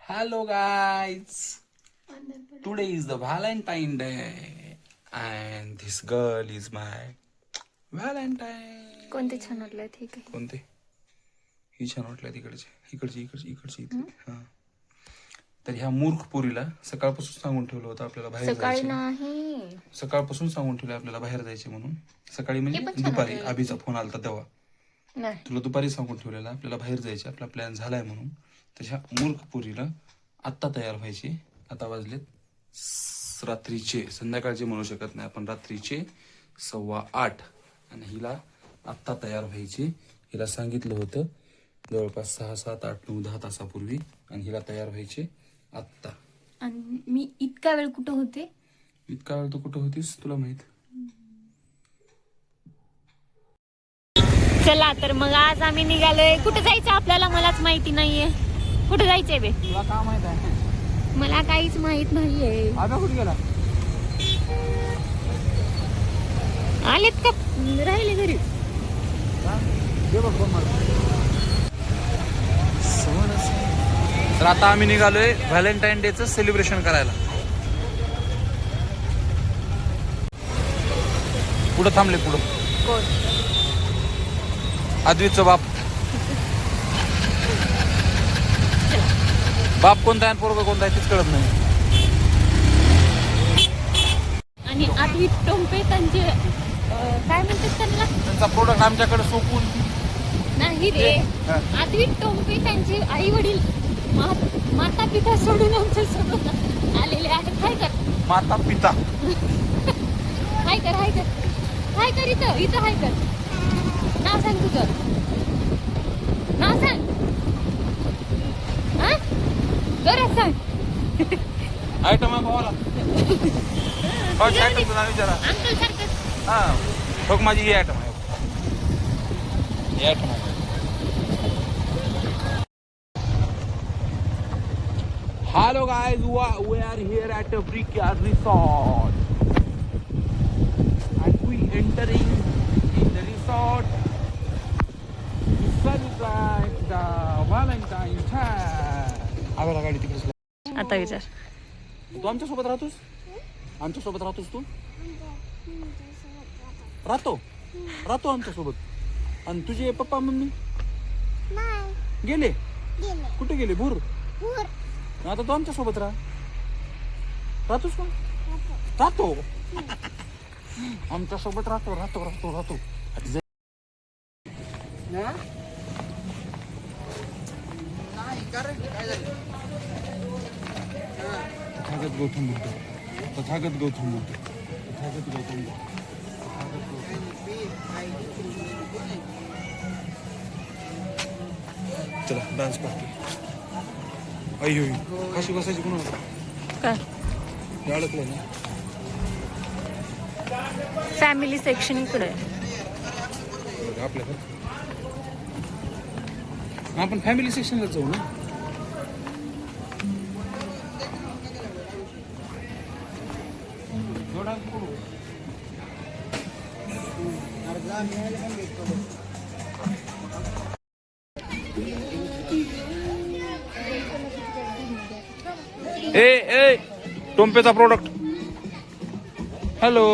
Hello guys, today is the Valentine Day and this girl is my Valentine. कोणते छान वाटलं? ठीक आहे. कोणते? ही छान वाटलं इकडची हा. तर ह्या मूर्ख पोरीला सकाळपासून सांगून ठेवलं होतं आपल्याला बाहेर सकाळी जायचे. नाही, सकाळपासून सांगून ठेवलं आपल्याला बाहेर जायचे म्हणून. सकाळी ते म्हणजे पण छान दुपारी वाटलं. अभिचा फोन आलता तेव्हा. नाही तुला दुपारी सांगून ठेवलेला आपल्याला बाहेर जायचे, आपला प्लॅन झालाय म्हणून. तशा मूर्ख पुरीला आत्ता तयार व्हायचे. आता वाजलेत रात्रीचे, संध्याकाळचे म्हणू शकत नाही आपण, रात्रीचे 8:15 आणि हिला आत्ता तयार व्हायचे. हिला सांगितलं होतं जवळपास 6, 7, 8, 9, 10 तासापूर्वी आणि हिला तयार व्हायचे आत्ता. आणि मी इतका वेळ कुठं होते? इतका वेळ तू कुठं होतीस तुला माहित? चला तर मग आज आम्ही निघालोय. कुठे जायचं आपल्याला मलाच माहिती नाहीये. कुठे जायचंय बे? तुला काय माहित आहे? मला काहीच माहित नाहीये. आबा कुठे गेला? आलेत का राहिले घरी? तर आता आम्ही निघालोय व्हॅलेंटाईन डेचं सेलिब्रेशन करायला. पुढं थांबले, पुढं कोण? अद्वितचं बाप. बाप कोणता आहे आणि पोरगा कोणता आहे तेच कळत नाही. आणि अद्वित टोंपे त्यांचे काय म्हणतात त्यांना? त्यांचा प्रोडक्ट आमच्याकडे सोपून नाही रे, अद्वित टोंपे त्यांचे आई वडील माता पिता सोडून आमच्या सोबत आलेले आहेत. काय कर, माता पिता. हाय कर, हाय कर, हाय कर. इथं हाय कर. नाव सांग तुझं, नाव सांग. हा जोरात सांग. आयटम आहे भावाला. आयटम तुला विचारा. अंकल सारखं. हा बघ माझी ही आयटम आहे. ही आयटम आहे. Hello guys, we are here at a Brickyard Resort and we entering in the resort to celebrate the Valentine time. आवाला गाडी तिकडे. आता विचार. तू आमच्या सोबत राहतोस? आमच्या सोबत राहतोस तू? राहतो आमच्या सोबत. आणि तुझे पप्पा मम्मी गेले? कुठे गेले? भूर. आता तू आमच्या सोबत राहतोस का? राहतो आमच्या सोबत राहतो. तथागत गौतम बुद्ध. चला डान्स पार्टी. अय्यो कशी बसायची कोणाला? काय अडकलं ना. फॅमिली सेक्शन इकडे आहे. आपल्याकडे आपण फॅमिली सेक्शनला जाऊ ना. ए टोंपेचा प्रोडक्ट. हॅलो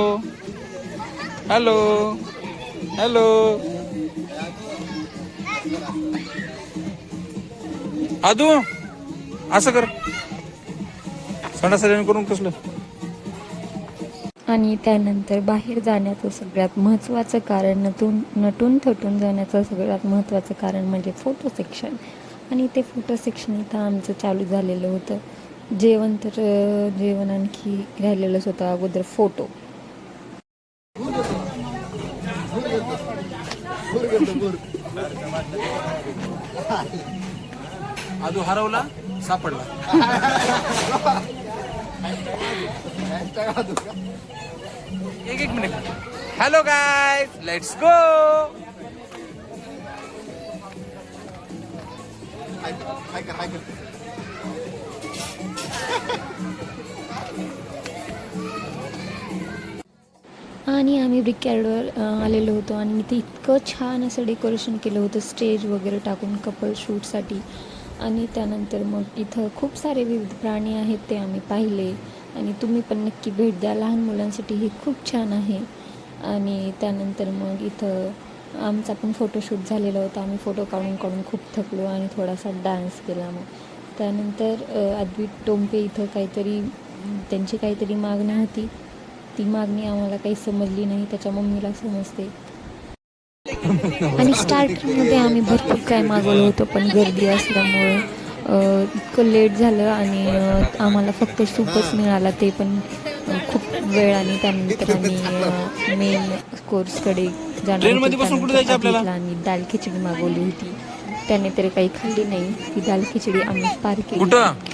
आदू असं कर, सणासऱ्याने करून कसलं. आणि त्यानंतर बाहेर जाण्याचं सगळ्यात महत्त्वाचं कारण, नटून थटून जाण्याचं सगळ्यात महत्त्वाचं कारण म्हणजे फोटो सेक्शन. आणि ते फोटो सेक्शन इथं आमचं चालू झालेलं होतं. जेवण आणखी राहिलेलंच होतं. अगोदर फोटो. आदू हरवला, सापडला. एक minute. Hello guys, let's go. आणि आम्ही ब्रिकयार्डवर आलेलो होतो आणि ते इतकं छान असं डेकोरेशन केलं होतं, स्टेज वगैरे टाकून कपल शूटसाठी. आणि त्यानंतर मग इथं खूप सारे विविध प्राणी आहेत, ते आम्ही पाहिले. आणि तुम्ही पण नक्की भेट द्या, लहान मुलांसाठी हे खूप छान आहे. आणि त्यानंतर मग इथं आमचा पण फोटोशूट झालेला होता. आम्ही फोटो काढून काढून खूप थकलो आणि थोडासा डान्स केला. मग त्यानंतर अद्वित टोंपे इथं काहीतरी त्यांची काहीतरी मागणी होती. ती मागणी आम्हाला काही समजली नाही, त्याच्या मम्मीला समजते. आणि स्टार्टिंगमध्ये आम्ही भरपूर काय मागवलं होतं, पण गर्दी असल्यामुळे इतकं लेट झालं आणि आम्हाला फक्त सूपच मिळाला, ते पण खूप वेळ. आणि त्यानंतर आम्ही मेन कोर्सकडे जाणार होतो. त्यानंतर अभितला आणि दाल खिचडी मागवली होती. त्याने तरी काही खाल्ली नाही. ती दाल खिचडी आम्ही पार केली.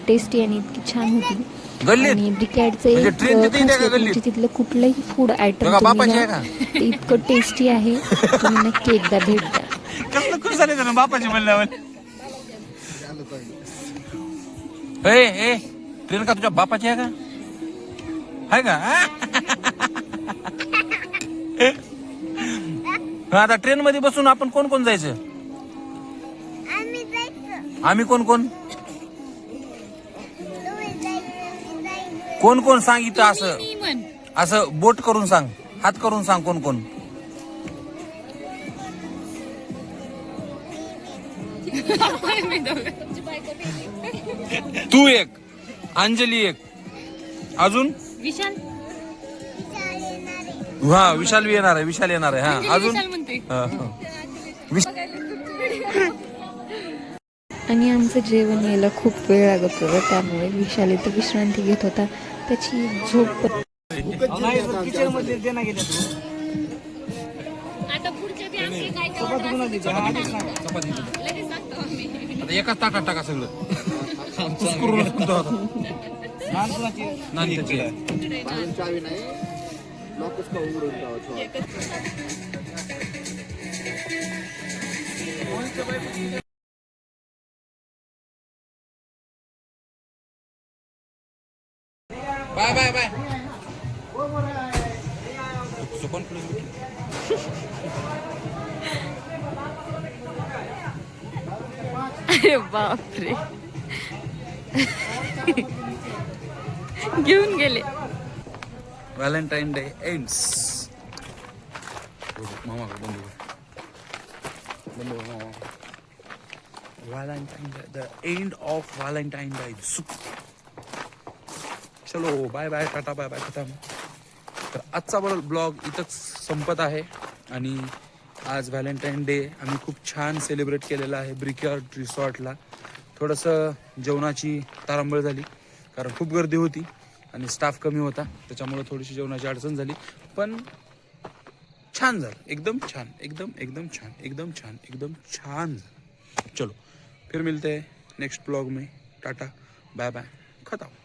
टेस्टी आणि इतकी छान होती. आणि ब्रिकॅडचं एक खासियत म्हणजे तिथलं कुठलंही फूड आयटम तुम्ही घ्या, ते इतकं टेस्टी आहे. तुम्ही नक्की एकदा भेट द्या. कसलं खुश झाले ना बापाची म्हणल्यावर. ट्रेन का तुझ्या बापाची आहे का? आहे का? आता ट्रेन मध्ये बसून आपण कोण कोण जायचं? आम्ही कोण कोण कोण कोण सांग इथं असं बोट करून सांग, हात करून सांग कोण कोण. तू एक, अंजली एक, अजून विशाल हा विशाल बी येणार आहे. विशाल येणार आहे. हा अजून आणि आमचं जेवण यायला खूप वेळ लागत होता, त्यामुळे विशाल इथं विश्रांती घेत होता. त्याची झोप पण आता पुढचे बी आमचे काय काय order असतील ते लगेच सांगतो आम्ही. आता एकाच ताटात टाका सगळं. Bye bye bye. अरे बापरे, घेऊन गेले. Valentine day ends. मामा Valentine day, the end of Valentine day. चलो bye bye, tata bye bye, खतम. तर आजचा ब्लॉग इथंच संपत आहे. आणि आज व्हॅलेंटाईन डे आम्ही खूप छान सेलिब्रेट केलेला आहे ब्रिकयार्ड रिसॉर्टला. थोडंसं जेवणाची तारांबळ झाली, कारण खूप गर्दी होती आणि स्टाफ कमी होता, त्याच्यामुळे थोडीशी जेवणाची अडचण झाली. पण छान झालं, एकदम छान, एकदम छान झालं. चलो फिर मिलते हैं नेक्स्ट ब्लॉग में. टाटा बाय बाय, खतम.